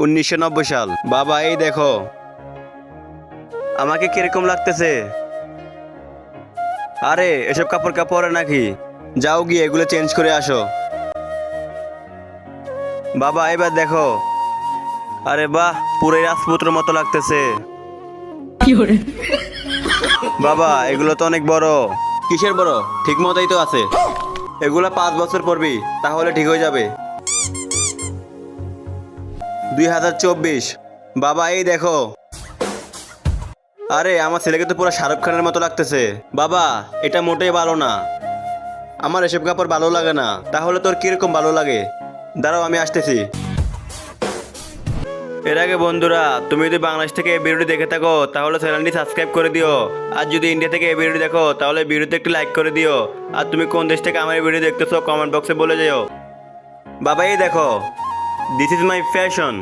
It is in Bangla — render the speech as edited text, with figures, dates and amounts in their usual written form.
1990 সাল। বাবা এই দেখো, আমাকে কিরকম লাগতেছে? আরে এসব কাপড় কাপড়ে নাকি? যাও গিয়ে এগুলো চেঞ্জ করে আসো। বাবা এবার দেখো, আরে বাহ, পুরো রাজপুত্রের মতো লাগতেছে। বাবা এগুলো তো অনেক বড়। কিসের বড়? ঠিক মতোই তো আছে। এগুলা 5 বছর পরবি, তাহলে ঠিক হয়ে যাবে। 2024। বাবা এই দেখো, আরে আমার ছেলেকে তো পুরো শাহরুখ খানের মতো লাগতেছে। বাবা এটা মোটেই ভালো না, আমার এসব কাপড় ভালো লাগে না। তাহলে তোর কিরকম ভালো লাগে? দাঁড়াও আমি আসতেছি। এর আগে বন্ধুরা, তুমি যদি বাংলাদেশ থেকে এই ভিডিওটি দেখে থাকো তাহলে চ্যানেলটি সাবস্ক্রাইব করে দিও। আর যদি ইন্ডিয়া থেকে এই ভিডিওটি দেখো তাহলে ভিডিওতে একটি লাইক করে দিও। আর তুমি কোন দেশ থেকে আমার এই ভিডিও দেখতেছো কমেন্ট বক্সে বলে যেও। বাবা এই দেখো, দিস ইজ মাই ফ্যাশন।